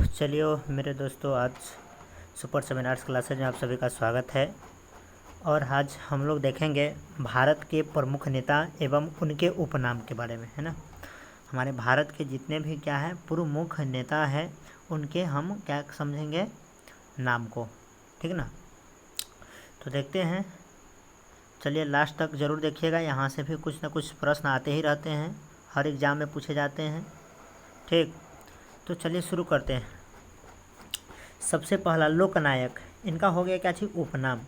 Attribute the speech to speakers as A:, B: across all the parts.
A: चलिए मेरे दोस्तों, आज सुपर सेमिनार्स क्लासेज में आप सभी का स्वागत है। और आज हम लोग देखेंगे भारत के प्रमुख नेता एवं उनके उपनाम के बारे में, है ना। हमारे भारत के जितने भी क्या है प्रमुख नेता हैं, उनके हम क्या समझेंगे, नाम को, ठीक ना। तो देखते हैं, चलिए लास्ट तक ज़रूर देखिएगा। यहाँ से भी कुछ ना कुछ प्रश्न आते ही रहते हैं, हर एग्ज़ाम में पूछे जाते हैं, ठीक। तो चलिए शुरू करते हैं। सबसे पहला लोकनायक, इनका हो गया क्या चीज़, उपनाम,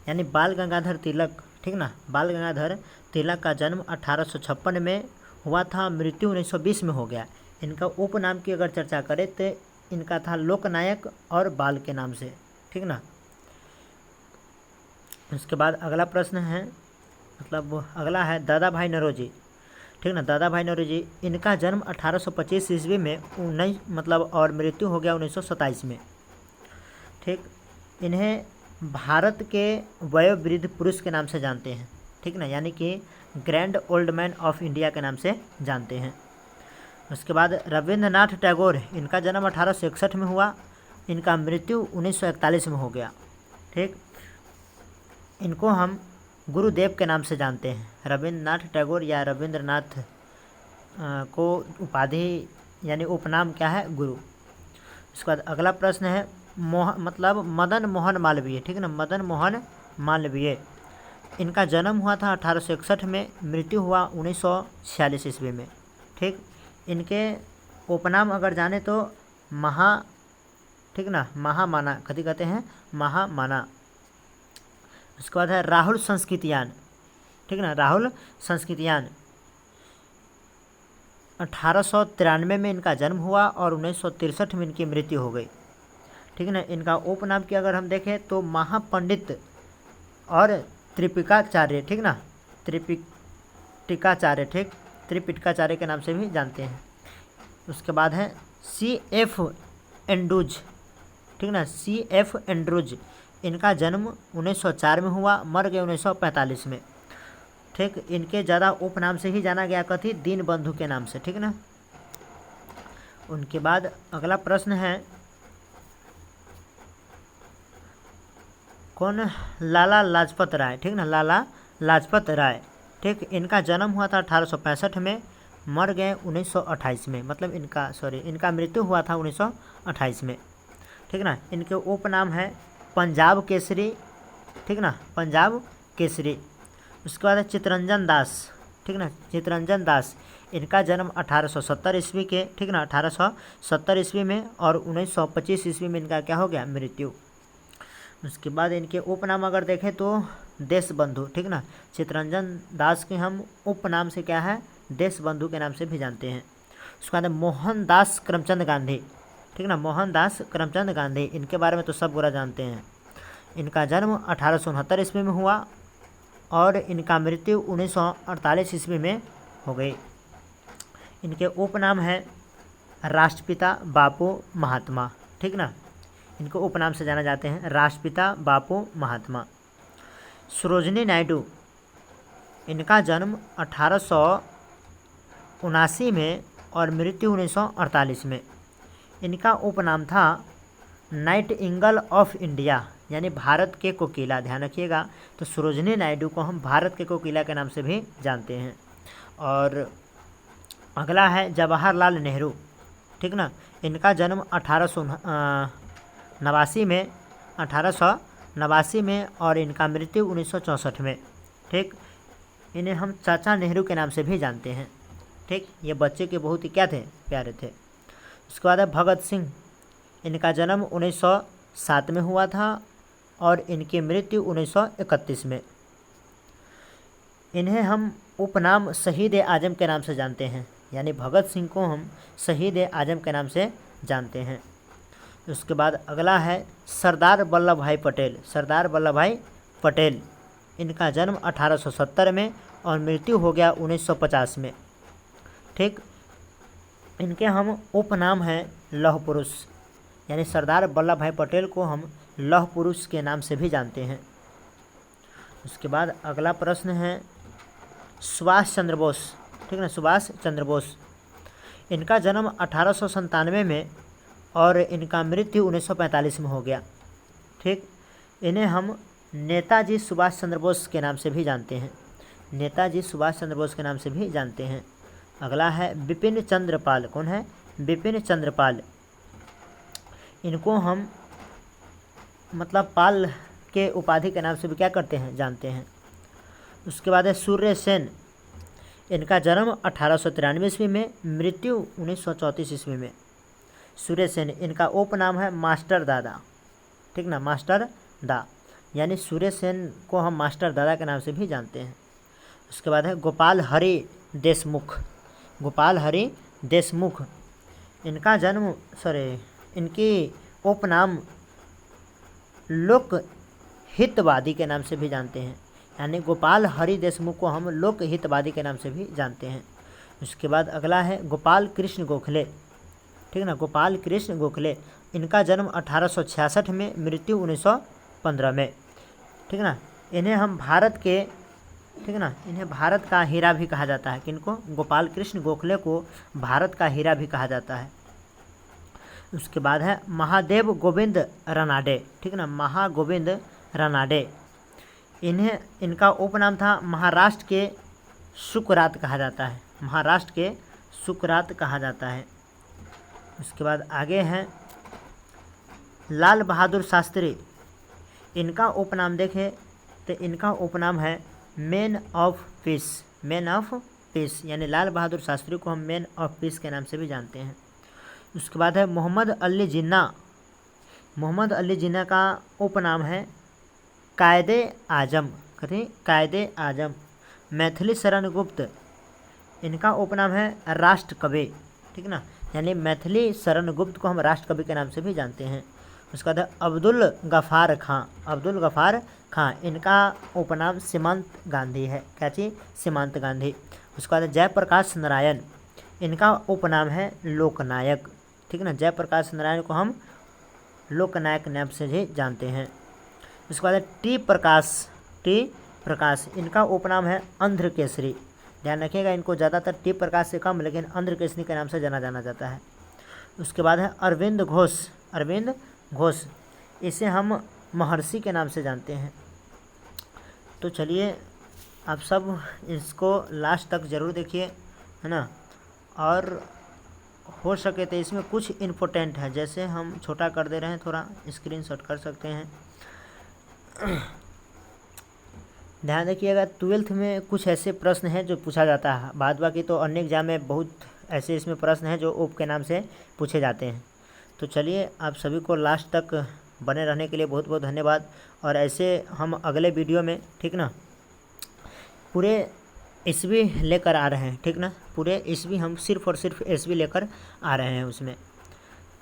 A: यानी बाल गंगाधर तिलक, ठीक ना। बाल गंगाधर तिलक का जन्म 1856 में हुआ था, मृत्यु 1920 में हो गया। इनका उपनाम की अगर चर्चा करें तो इनका था लोकनायक और बाल के नाम से, ठीक ना। उसके बाद अगला प्रश्न है, मतलब अगला है दादा भाई नौरोजी, ठीक ना। दादा भाई नौरोजी, इनका जन्म 1825 ईस्वी में और मृत्यु हो गया 1927 में, ठीक। इन्हें भारत के वयोवृद्ध पुरुष के नाम से जानते हैं, ठीक ना, यानी कि grand old man of India के नाम से जानते हैं। उसके बाद रविंद्रनाथ टैगोर, इनका जन्म 1861 में हुआ, इनका मृत्यु 1941 में हो गया, ठीक। इनको हम गुरुदेव के नाम से जानते हैं, रविंद्रनाथ टैगोर या रविंद्रनाथ को उपाधि यानी उपनाम क्या है, गुरु। उसके बाद अगला प्रश्न है मदन मोहन मालवीय, ठीक है ना। मदन मोहन मालवीय, इनका जन्म हुआ था 1861 में, मृत्यु हुआ 1946 ईस्वी में, ठीक। इनके उपनाम अगर जाने तो ठीक ना, महामाना, कभी कहते हैं महामाना। उसके बाद है राहुल संस्कृतियान, ठीक ना। राहुल संस्कृतियान 1893 में इनका जन्म हुआ और 1963 में इनकी मृत्यु हो गई, ठीक है ना। इनका उपनाम की अगर हम देखें तो महापंडित और त्रिपिकाचार्य, ठीक ना, त्रिपिटिकाचार्य, ठीक, त्रिपिटिकाचार्य के नाम से भी जानते हैं। उसके बाद है C.F. एंड्रूज, ठीक ना, C.F. एंड्रूज, इनका जन्म 1904 में हुआ, मर गए 1945 में, ठीक। इनके ज़्यादा उपनाम से ही जाना गया, कथी, दीन बंधु के नाम से, ठीक ना। उनके बाद अगला प्रश्न है कौन, लाला लाजपत राय, ठीक ना, लाला लाजपत राय, ठीक। इनका जन्म हुआ था 1865 में, मर गए 1928 में, मतलब इनका मृत्यु हुआ था 1928 में, ठीक ना। इनके उपनाम है पंजाब केसरी, ठीक ना, पंजाब केसरी। उसके बाद है चितरंजन दास, ठीक ना, चितरंजन दास, इनका जन्म 1870 ईस्वी के, ठीक ना, 1870 ईस्वी में, और 1925 ईस्वी में इनका क्या हो गया, मृत्यु। उसके बाद इनके उपनाम अगर देखें तो देश बंधु, ठीक ना। चितरंजन दास के हम उपनाम से क्या है, देश बंधु के नाम से भी जानते हैं। उसके बाद मोहनदास करमचंद गांधी, ठीक ना, मोहनदास करमचंद गांधी, इनके बारे में तो सब बुरा जानते हैं। इनका जन्म 1869 ईस्वी में हुआ और इनका मृत्यु 1948 ईस्वी में हो गई। इनके उपनाम है राष्ट्रपिता बापू महात्मा, ठीक ना, इनको उपनाम से जाना जाते हैं, राष्ट्रपिता बापू महात्मा। सरोजिनी नायडू, इनका जन्म 1879 में और मृत्यु 1948 में। इनका उपनाम था नाइटिंगेल ऑफ इंडिया, यानी भारत के कोकिला, ध्यान रखिएगा। तो सरोजिनी नायडू को हम भारत के कोकिला के नाम से भी जानते हैं। और अगला है जवाहरलाल नेहरू, ठीक ना। इनका जन्म 1889 में और इनका मृत्यु 1964 में, ठीक। इन्हें हम चाचा नेहरू के नाम से भी जानते हैं, ठीक। ये बच्चे के बहुत ही क्या थे, प्यारे थे। उसके बाद है भगत सिंह, इनका जन्म 1907 में हुआ था और इनकी मृत्यु 1931 में। इन्हें हम उपनाम शहीद आजम के नाम से जानते हैं, यानी भगत सिंह को हम शहीद आजम के नाम से जानते हैं। उसके बाद अगला है सरदार वल्लभ भाई पटेल, सरदार वल्लभ भाई पटेल, इनका जन्म 1870 में और मृत्यु हो गया 1950 में, ठीक। इनके हम उपनाम हैं लौह पुरुष, यानी सरदार वल्लभ भाई पटेल को हम लौह पुरुष के नाम से भी जानते हैं। उसके बाद अगला प्रश्न है सुभाष चंद्र बोस, ठीक ना, सुभाष चंद्र बोस, इनका जन्म 1897 में और इनका मृत्यु 1945 में हो गया। ठीक, इन्हें हम नेताजी सुभाष चंद्र बोस के नाम से भी जानते हैं, नेताजी सुभाष चंद्र बोस के नाम से भी जानते हैं। अगला है बिपिन चंद्र पाल। कौन है? बिपिन चंद्र पाल। इनको हम मतलब पाल के उपाधि के नाम से भी क्या करते हैं? जानते हैं। उसके बाद है सूर्य सेन। इनका जन्म 1893 ईस्वी में, मृत्यु 1934 ईस्वी में। सूर्य सेन, इनका उपनाम है मास्टर दादा। ठीक ना, मास्टर दा, यानी सूर्य सेन को हम मास्टर दादा के नाम से भी जानते हैं। उसके बाद है गोपाल हरि देशमुख। गोपाल हरि देशमुख, इनका जन्म इनकी उपनाम लोक हितवादी के नाम से भी जानते हैं, यानी गोपाल हरि देशमुख को हम लोक हितवादी के नाम से भी जानते हैं। उसके बाद अगला है गोपाल कृष्ण गोखले। ठीक ना, गोपाल कृष्ण गोखले, इनका जन्म 1866 में, मृत्यु 1915 में। ठीक ना, इन्हें हम भारत के, ठीक ना, इन्हें भारत का हीरा भी कहा जाता है। किनको? गोपाल कृष्ण गोखले को भारत का हीरा भी कहा जाता है। उसके बाद है महादेव गोविंद रानाडे। ठीक ना, महागोविंद रानाडे, इनका उपनाम था महाराष्ट्र के सुकरात कहा जाता है, महाराष्ट्र के सुकरात कहा जाता है। उसके बाद आगे हैं लाल बहादुर शास्त्री। इनका उपनाम देखें तो इनका उपनाम है man of peace, man of peace, यानी लाल बहादुर शास्त्री को हम मैन ऑफ पीस के नाम से भी जानते हैं। उसके बाद है मोहम्मद अली जिन्ना। मोहम्मद अली जिन्ना का उपनाम है कायदे आजम। कहते हैं कायदे आजम। मैथिली शरण गुप्त, इनका उपनाम है राष्ट्र कवि। ठीक ना, यानी मैथिली शरण गुप्त को हम राष्ट्र कवि के नाम से भी जानते हैं। उसके बाद अब्दुल गफ़ार खां। अब्दुल गफ़ार खां, इनका उपनाम सीमांत गांधी है। क्या चीज़? सीमांत गांधी। उसके बाद जयप्रकाश नारायण, इनका उपनाम है लोकनायक। ठीक ना, जयप्रकाश नारायण को हम लोकनायक नाम से भी जानते हैं। उसके बाद टी प्रकाश, इनका उपनाम है आंध्र केसरी। ध्यान रखिएगा, इनको ज़्यादातर टी प्रकाश से कम लेकिन आंध्र केसरी के नाम से जाना जाता है। उसके बाद है अरविंद घोष। अरविंद घोष, इसे हम महर्षि के नाम से जानते हैं। तो चलिए आप सब इसको लास्ट तक ज़रूर देखिए, है ना, और हो सके तो इसमें कुछ इम्पोर्टेंट है, जैसे हम छोटा कर दे रहे हैं, थोड़ा स्क्रीनशॉट कर सकते हैं। ध्यान रखिएगा, 12th में कुछ ऐसे प्रश्न हैं जो पूछा जाता है, बाद बाकी तो अन्य एग्जाम में बहुत ऐसे इसमें प्रश्न हैं जो उप के नाम से पूछे जाते हैं। तो चलिए आप सभी को लास्ट तक बने रहने के लिए बहुत बहुत धन्यवाद। और ऐसे हम अगले वीडियो में, ठीक ना, पूरे ईस्वी लेकर आ रहे हैं। ठीक ना, पूरे ईस्वी हम सिर्फ और सिर्फ ईस्वी लेकर आ रहे हैं उसमें।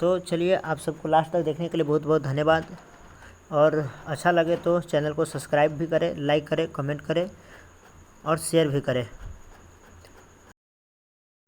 A: तो चलिए आप सबको लास्ट तक देखने के लिए बहुत बहुत धन्यवाद। और अच्छा लगे तो चैनल को सब्सक्राइब भी करें, लाइक करें, कमेंट करें और शेयर भी करें।